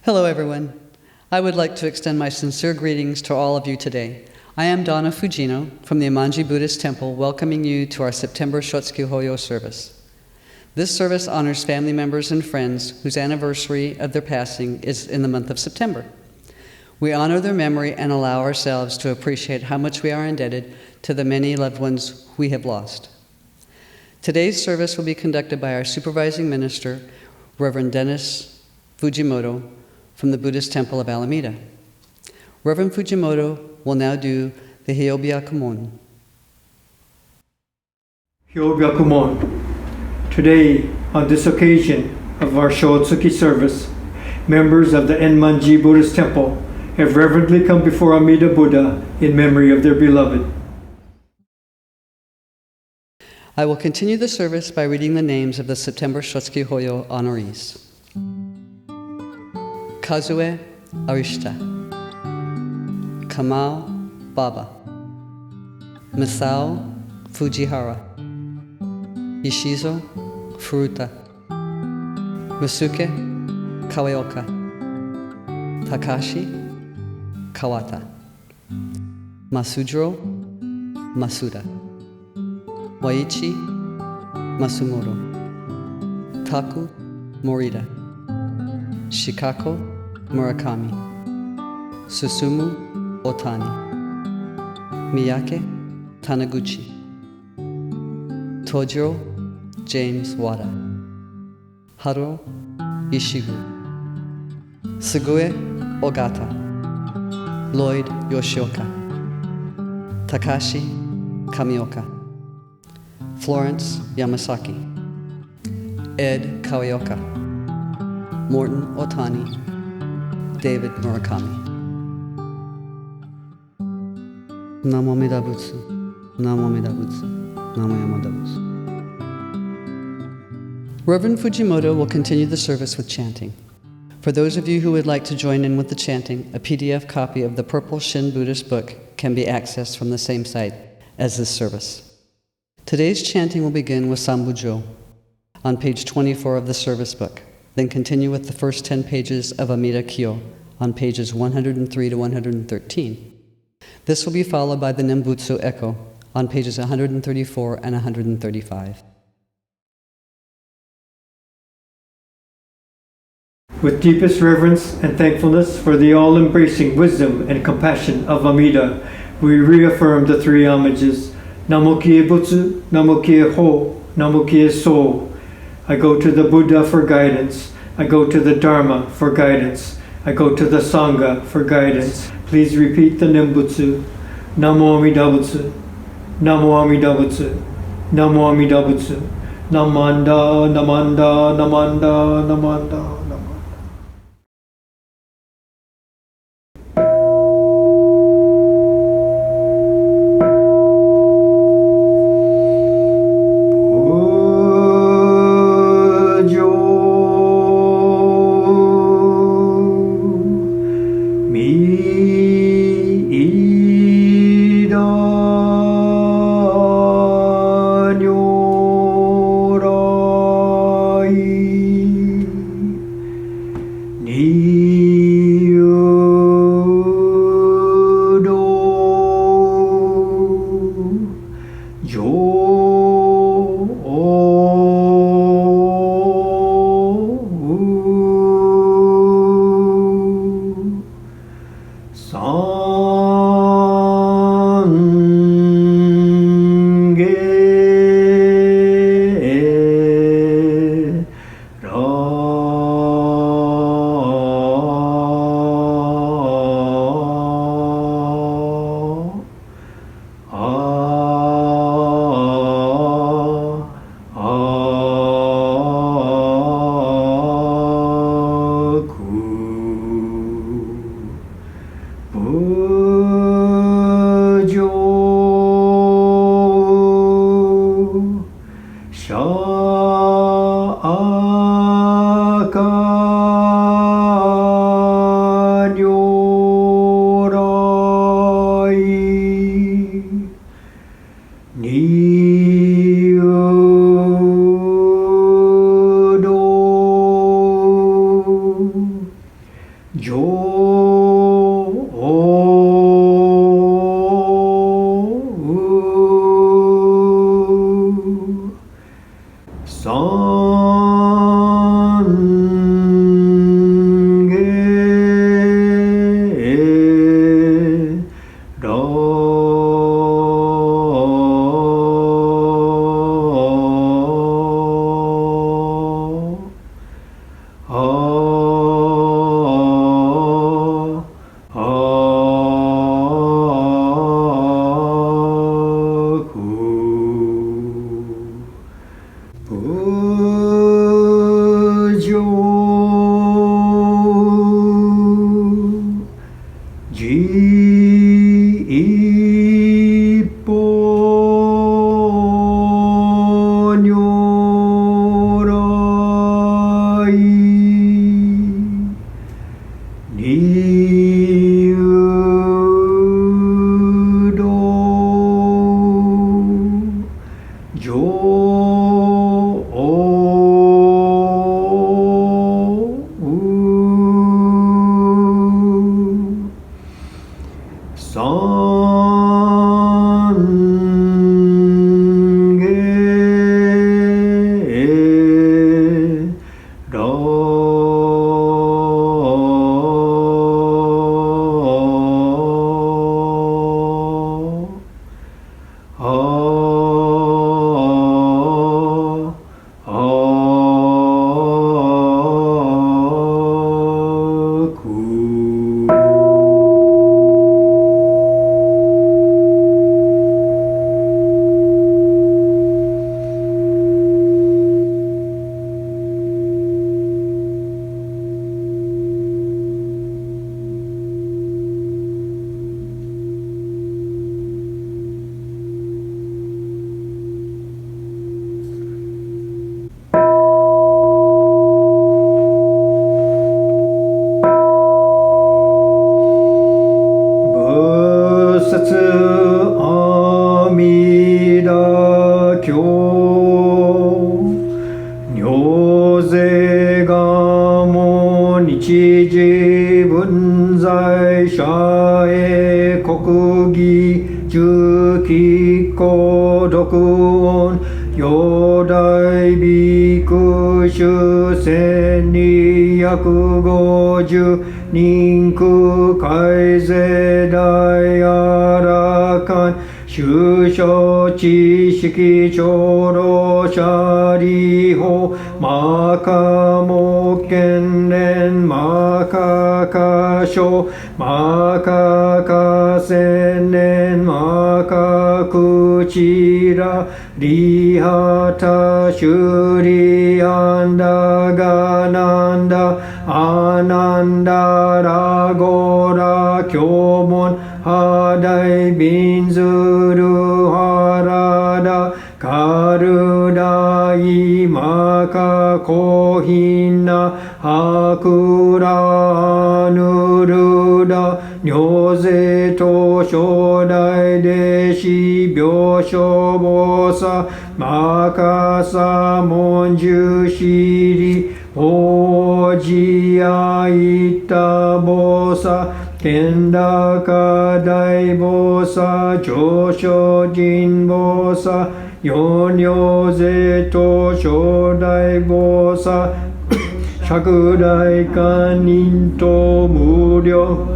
Hello, everyone. I would like to extend my sincere greetings to all of you today. I am Donna Fujino from the Enmanji Buddhist Temple, welcoming you to our September Shotsuki Hoyo service. This service honors family members and friends whose anniversary of their passing is in the month of September. We honor their memory and allow ourselves to appreciate how much we are indebted to the many loved ones we have lost. Today's service will be conducted by our supervising minister, Reverend Dennis Fujimoto, from the Buddhist Temple of Alameda. Reverend Fujimoto will now do the Hyobyakumon. Hyobyakumon. Today, on this occasion of our Shotsuki service, members of the Enmanji Buddhist Temple have reverently come before Amida Buddha in memory of their beloved. I will continue the service by reading the names of the September Shotsuki Hoyo honorees. Kazue Arishita, Kamau Baba, Misao Fujihara, Ishizo Furuta, Masuke Kawaoka, Takashi Kawata, Masujiro Masuda, Waichi Masumoto, Taku Morita, Shikako Murakami, Susumu Otani, Miyake Taniguchi, Tojiro James Wada, Haro Ishigu, Sugue Ogata, Lloyd Yoshioka, Takashi Kamioka, Florence Yamasaki, Ed Kawaoka, Morton Otani, David Murakami. Namo Amida Butsu, Namo Amida Butsu, Namo Amida Butsu. Reverend Fujimoto will continue the service with chanting. For those of you who would like to join in with the chanting, a PDF copy of the Purple Shin Buddhist book can be accessed from the same site as this service. Today's chanting will begin with Sambujo on page 24 of the service book, then continue with the first 10 pages of Amida Kyo on pages 103 to 113. This will be followed by the Nembutsu Echo on pages 134 and 135. With deepest reverence and thankfulness for the all-embracing wisdom and compassion of Amida, we reaffirm the three homages. Namo kie Butsu, Namo kie Ho, Namo kie So. I go to the Buddha for guidance. I go to the Dharma for guidance. I go to the Sangha for guidance. Please repeat the Nembutsu. Namo Amida Butsu, Namo Amida Butsu, Namo Amida Butsu, Namanda, Namanda, Namanda, Namanda. 育主1250人空海税大あらかん修書知識長老者理法マカモ県連マカカ書マカカ千年マカクチラリハタシュリアンダガナンダアナンダラゴラキョモンハダイビンズルハラダカルダイマカコヒナハクラヌルダニョゼト初代弟子病床菩薩マカサモンジュシリオジアイタ菩薩天高大菩薩上昇人菩薩四尿税と初代菩薩釈大観音と無量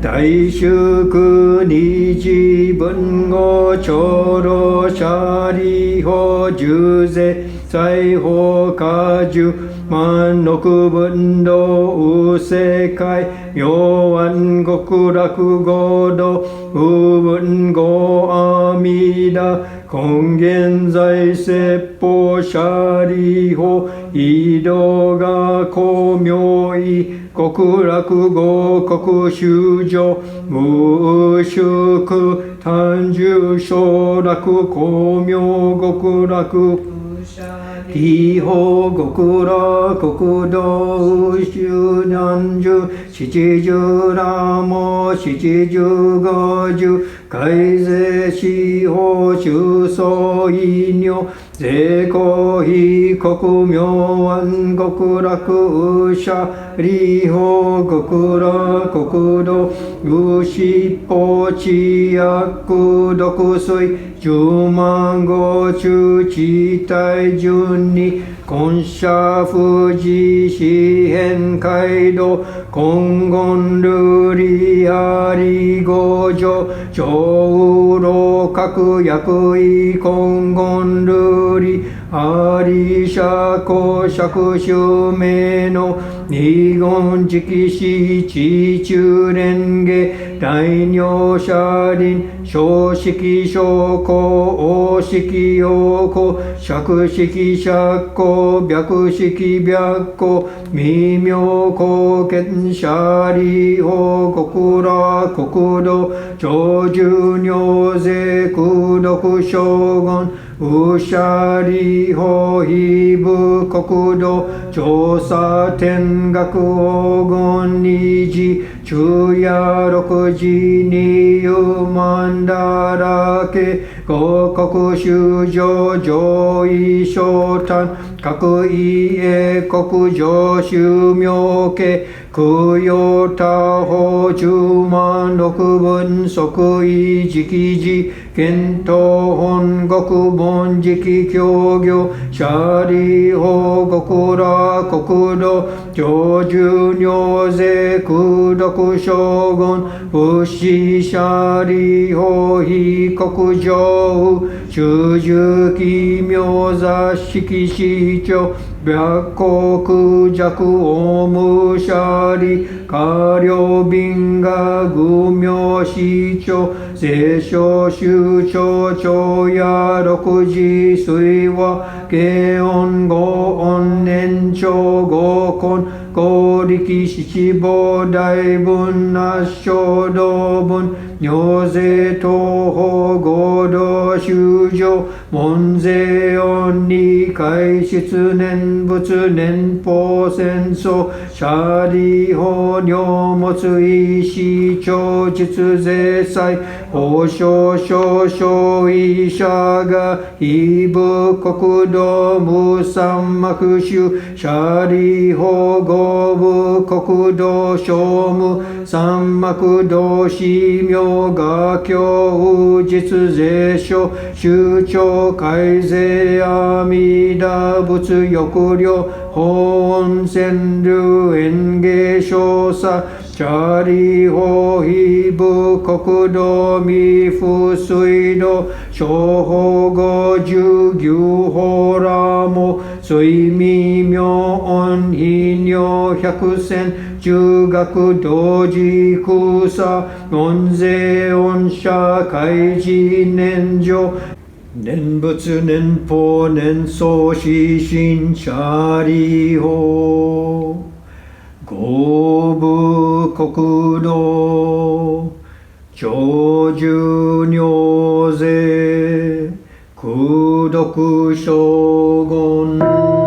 大祝二次文語長老舎利法十税財法果樹万六分道無世界妙安極楽合道無分合阿弥陀根源在説法舎利法移動が光明意極楽合国修上無宿単住昇楽光明極楽地方極楽国道修南樹七十羅網七十五樹改税司法修相異尿税公非国明安極楽舎利法極楽国道無執法知薬毒水十万五中地帯順に根社富士四辺街道金言瑠璃あり五条上老各役位金言瑠璃あり社公釈襲名の二言直視地中蓮華大尿車輪小式小公王式陽公釈式釈公白式白公微妙公見舎利法極楽国土長寿尿税功徳将軍無舎利法非部国土調査天学黄金二次昼夜六時二遊万だらけ五国修上上位昇誕各位英国上修妙家供養他法十万六分即位直時検討本国本直協業舎利法極楽国土上寿尿税功徳将軍仏師舎利法非国上修十奇妙座式司長白国弱オム舎利下領賓が愚名司長聖書宗長長や六時水和慶音五音年長五根公力七宝大文圧勝道文尿税東方合同修上門税音に開出年仏年法戦争舎利法尿物医師長実税祭法省少々医者が非部国土無三幕宗舎利法合部国土商務三幕道司名明画教実税書宗教改正阿弥陀仏欲量法恩川流演芸少佐チャリホヒブ国土未不水道小法語十牛法ラモ水未明恩非尿百戦中学同時空差恩税恩社会人年上念仏念法念相死心シャリホ五部国土長寿尿税功徳将軍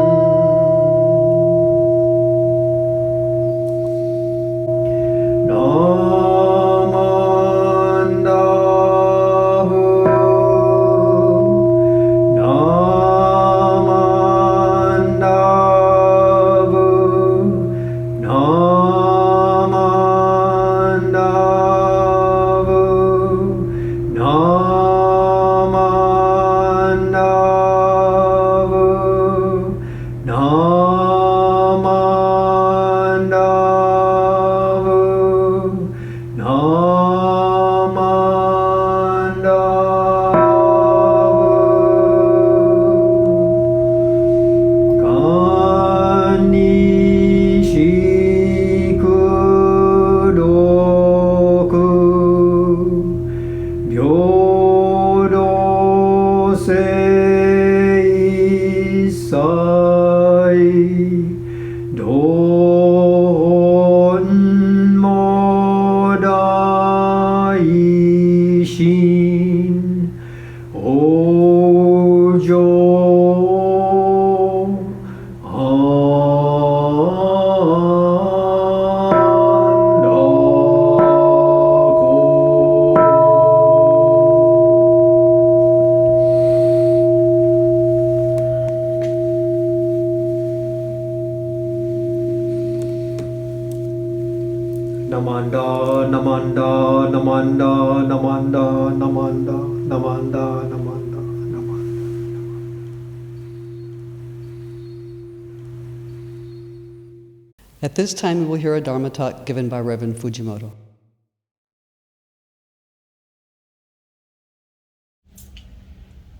At this time, we will hear a Dharma talk given by Reverend Fujimoto.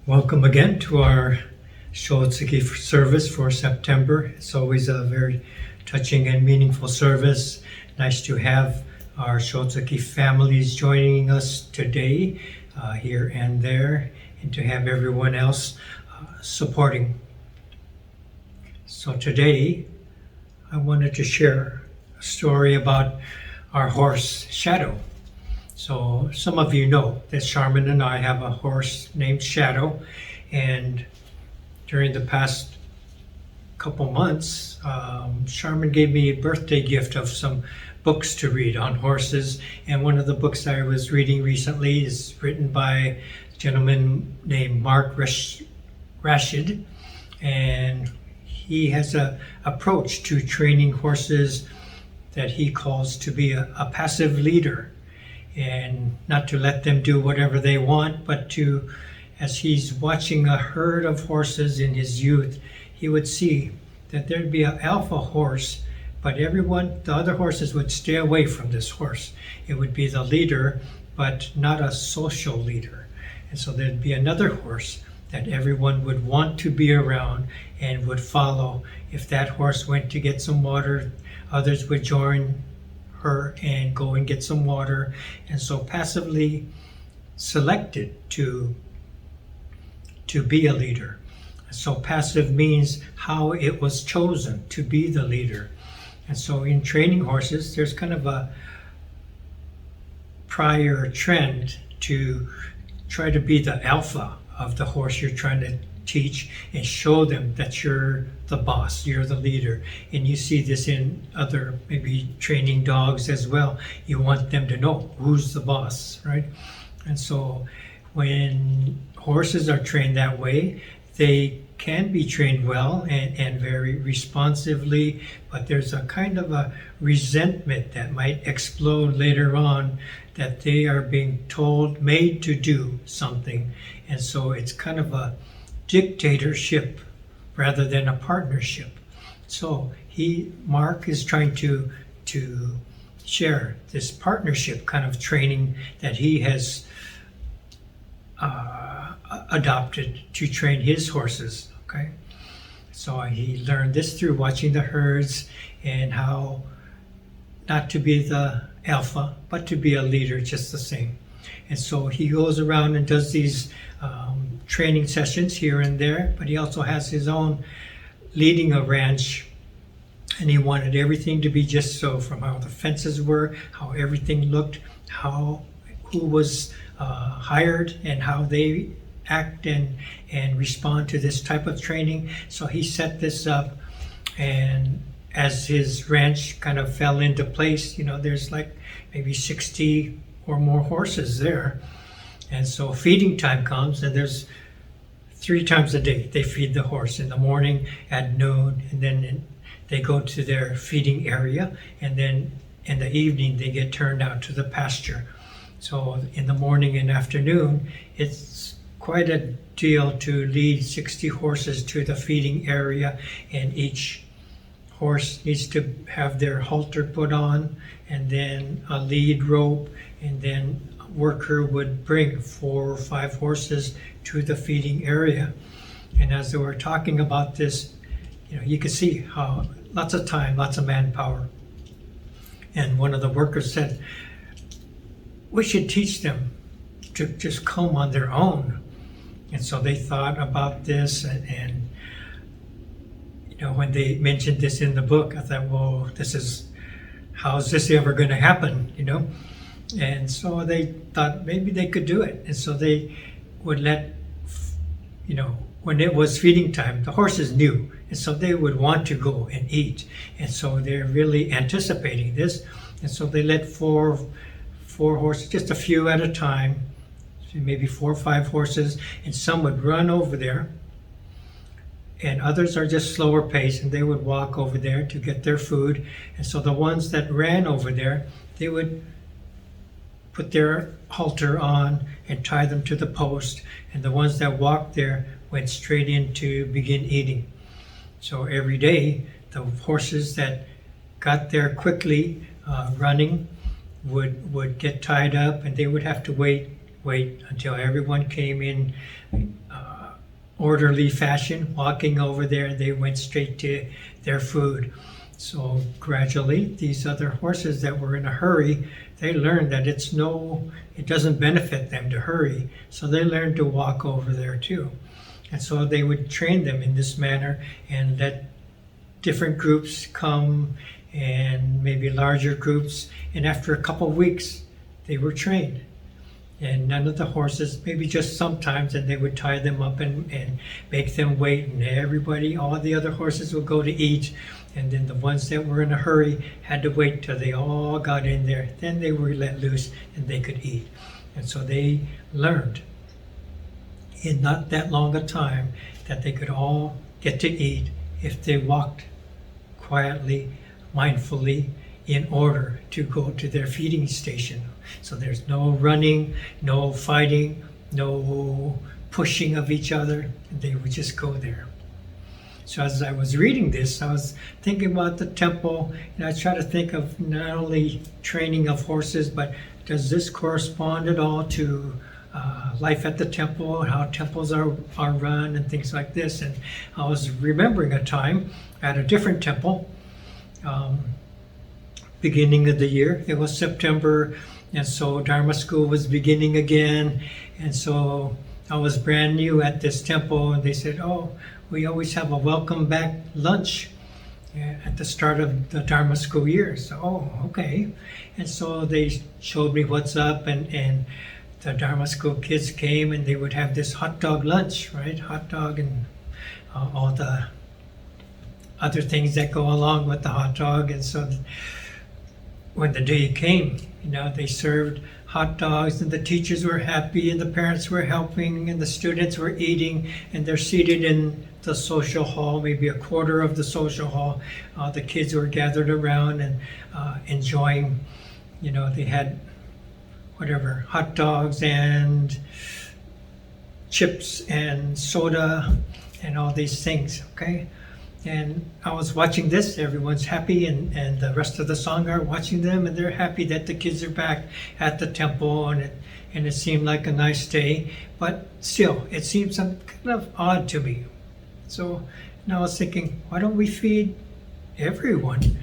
Welcome again to our Shotsuki service for September. It's always a very touching and meaningful service. Nice to have our Shotsuki families joining us today, here and there, and to have everyone else supporting. So today, I wanted to share a story about our horse, Shadow. So some of you know that Charmin and I have a horse named Shadow, and during the past couple months, Charmin gave me a birthday gift of some books to read on horses, and one of the books I was reading recently is written by a gentleman named Mark Rashid, and he has an approach to training horses that he calls to be a passive leader, and not to let them do whatever they want, but to, as he's watching a herd of horses in his youth, he would see that there'd be an alpha horse, but the other horses would stay away from this horse. It would be the leader, but not a social leader. And so there'd be another horse that everyone would want to be around and would follow. If that horse went to get some water, others would join her and go and get some water. And so passively selected to be a leader. So passive means how it was chosen to be the leader. And so in training horses, there's kind of a prior trend to try to be the alpha of the horse you're trying to teach and show them that you're the boss, you're the leader. And you see this in other maybe training dogs as well. You want them to know who's the boss, right? And so when horses are trained that way, they can be trained well and very responsively, but there's a kind of a resentment that might explode later on that they are being told, made to do something. And so it's kind of a dictatorship rather than a partnership. So Mark is trying to share this partnership kind of training that he has adopted to train his horses. Okay, so he learned this through watching the herds and how not to be the alpha, but to be a leader just the same. And so he goes around and does these training sessions here and there, but he also has his own leading a ranch, and he wanted everything to be just so, from how the fences were, how everything looked, who was hired, and how they act and respond to this type of training. So he set this up, and as his ranch kind of fell into place, there's like maybe 60 or more horses there. And so feeding time comes, and there's 3 times a day they feed the horse, in the morning, at noon, and then they go to their feeding area, and then in the evening they get turned out to the pasture. So in the morning and afternoon, it's quite a deal to lead 60 horses to the feeding area, and each horse needs to have their halter put on, and then a lead rope, and then a worker would bring 4 or 5 horses to the feeding area. And as they were talking about this, you could see how lots of time, lots of manpower. And one of the workers said, we should teach them to just come on their own. And so they thought about this, and when they mentioned this in the book, I thought, well, how's this ever going to happen, And so they thought maybe they could do it. And so they would let, when it was feeding time, the horses knew. And so they would want to go and eat. And so they're really anticipating this. And so they let four horses, just a few at a time, maybe 4 or 5 horses, and some would run over there. And others are just slower pace, and they would walk over there to get their food. And so the ones that ran over there, they would put their halter on and tie them to the post. And the ones that walked there went straight in to begin eating. So every day, the horses that got there quickly running would get tied up, and they would have to wait until everyone came in orderly fashion, walking over there, and they went straight to their food. So gradually, these other horses that were in a hurry, they learned that it doesn't benefit them to hurry. So they learned to walk over there too. And so they would train them in this manner and let different groups come, and maybe larger groups. And after a couple of weeks, they were trained. And none of the horses, maybe just sometimes, and they would tie them up and make them wait, and all the other horses would go to eat, and then the ones that were in a hurry had to wait till they all got in there. Then they were let loose and they could eat. And so they learned in not that long a time that they could all get to eat if they walked quietly, mindfully, in order to go to their feeding station. So there's no running, no fighting, no pushing of each other. They would just go there. So as I was reading this, I was thinking about the temple, and I try to think of not only training of horses, but does this correspond at all to life at the temple, how temples are run and things like this? And I was remembering a time at a different temple, beginning of the year. It was September, and so Dharma school was beginning again. And so I was brand new at this temple, and they said, oh, we always have a welcome back lunch at the start of the Dharma school year. So, oh, okay. And so they showed me what's up, and the Dharma school kids came, and they would have this hot dog lunch, right? Hot dog and all the other things that go along with the hot dog. And so when the day came, they served hot dogs, and the teachers were happy, and the parents were helping, and the students were eating, and they're seated in the social hall, maybe a quarter of the social hall. The kids were gathered around and enjoying, they had whatever, hot dogs and chips and soda and all these things, okay? And I was watching this, everyone's happy, and the rest of the Sangha are watching them, and they're happy that the kids are back at the temple, and it seemed like a nice day, but still, it seemed some kind of odd to me. So now I was thinking, why don't we feed everyone?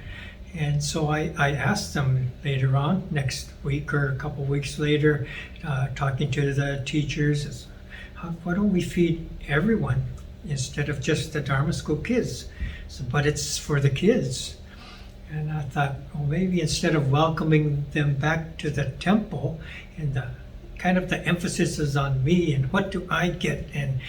And so I asked them later on, next week or a couple weeks later, talking to the teachers, why don't we feed everyone instead of just the Dharma school kids? So, but it's for the kids. And I thought, well, maybe instead of welcoming them back to the temple, and the kind of the emphasis is on me and what do I get, and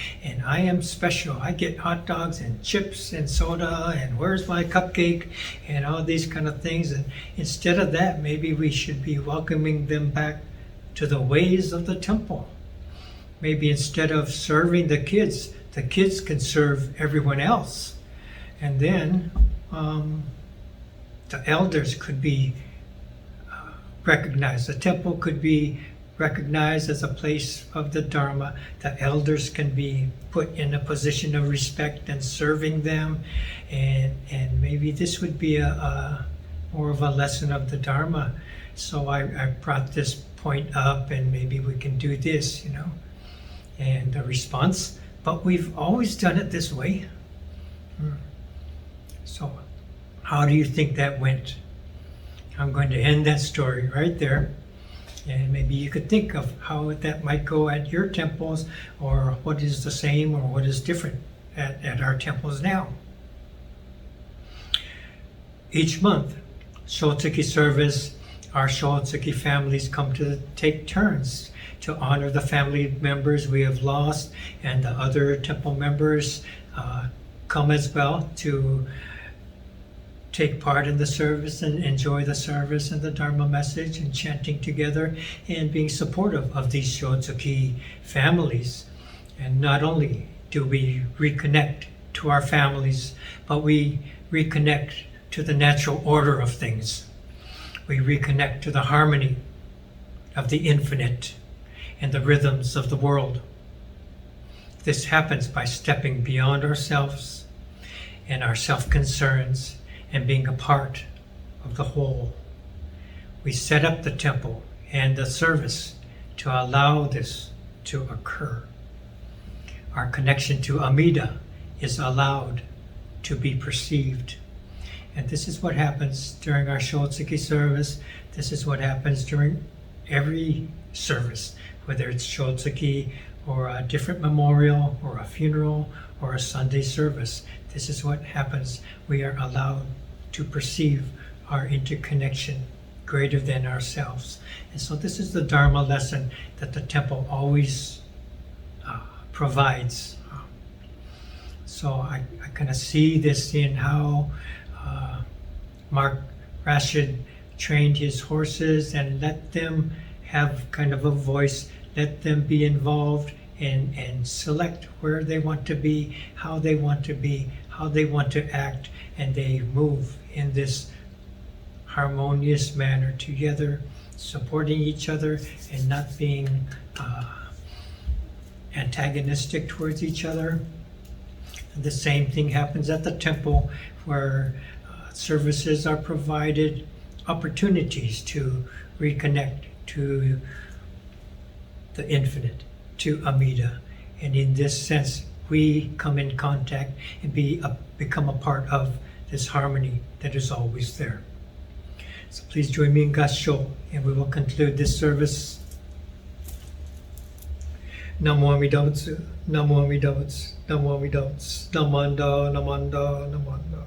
I am special. I get hot dogs and chips and soda, and where's my cupcake, and all these kind of things. And instead of that, maybe we should be welcoming them back to the ways of the temple. Maybe instead of serving the kids can serve everyone else. And then the elders could be recognized. The temple could be recognized as a place of the Dharma. The elders can be put in a position of respect and serving them. And maybe this would be a more of a lesson of the Dharma. So I brought this point up, and maybe we can do this, And the response, but we've always done it this way. So how do you think that went? I'm going to end that story right there. And maybe you could think of how that might go at your temples, or what is the same or what is different at our temples now. Each month, Shotsuki service, our Shotsuki families come to take turns to honor the family members we have lost, and the other temple members come as well to take part in the service and enjoy the service and the Dharma message and chanting together and being supportive of these Shotsuki families. And not only do we reconnect to our families, but we reconnect to the natural order of things. We reconnect to the harmony of the infinite and the rhythms of the world. This happens by stepping beyond ourselves and our self-concerns and being a part of the whole. We set up the temple and the service to allow this to occur. Our connection to Amida is allowed to be perceived. And this is what happens during our Shotsuki service. This is what happens during every service, whether it's Shotsuki or a different memorial or a funeral or a Sunday service. This is what happens. We are allowed to perceive our interconnection greater than ourselves. And so this is the Dharma lesson that the temple always provides. So I kind of see this in how Mark Rashid trained his horses and let them have kind of a voice, let them be involved and select where they want to be, how they want to be, how they want to act, and they move in this harmonious manner together, supporting each other and not being antagonistic towards each other. And the same thing happens at the temple, where services are provided, opportunities to reconnect to the infinite, to Amida. And in this sense, we come in contact and become a part of this harmony that is always there. So please join me in Kansho, and we will conclude this service. Namo Amida Butsu, Namo Amida Butsu, Namo Amida Butsu, Namanda, Namanda, Namanda.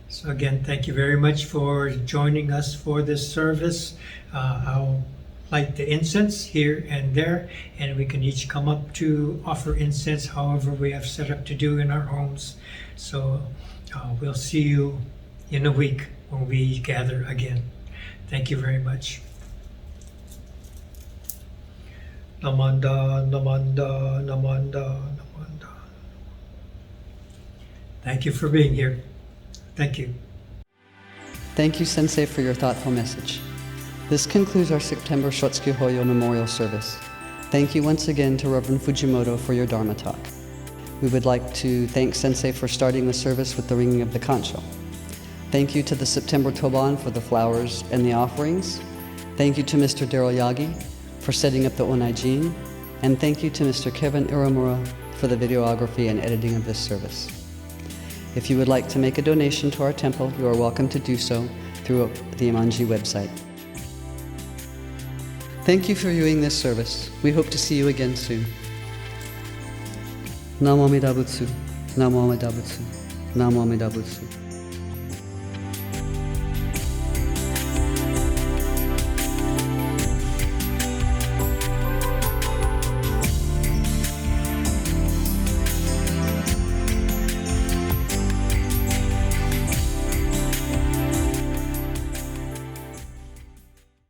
So again, thank you very much for joining us for this service. I'll light the incense here and there, and we can each come up to offer incense however we have set up to do in our homes. So we'll see you in a week when we gather again. Thank you very much. Namanda, Namanda, Namanda, Namanda. Thank you for being here. Thank you. Thank you, Sensei, for your thoughtful message. This concludes our September Shotsuki Hoyo Memorial Service. Thank you once again to Reverend Fujimoto for your Dharma talk. We would like to thank Sensei for starting the service with the ringing of the Kansho. Thank you to the September Toban for the flowers and the offerings. Thank you to Mr. Darryl Yagi for setting up the Onaijin. And thank you to Mr. Kevin Iwamura for the videography and editing of this service. If you would like to make a donation to our temple, you are welcome to do so through the Enmanji website. Thank you for viewing this service. We hope to see you again soon. Namo Amida Butsu. Namo Amida Butsu. Namo Amida Butsu.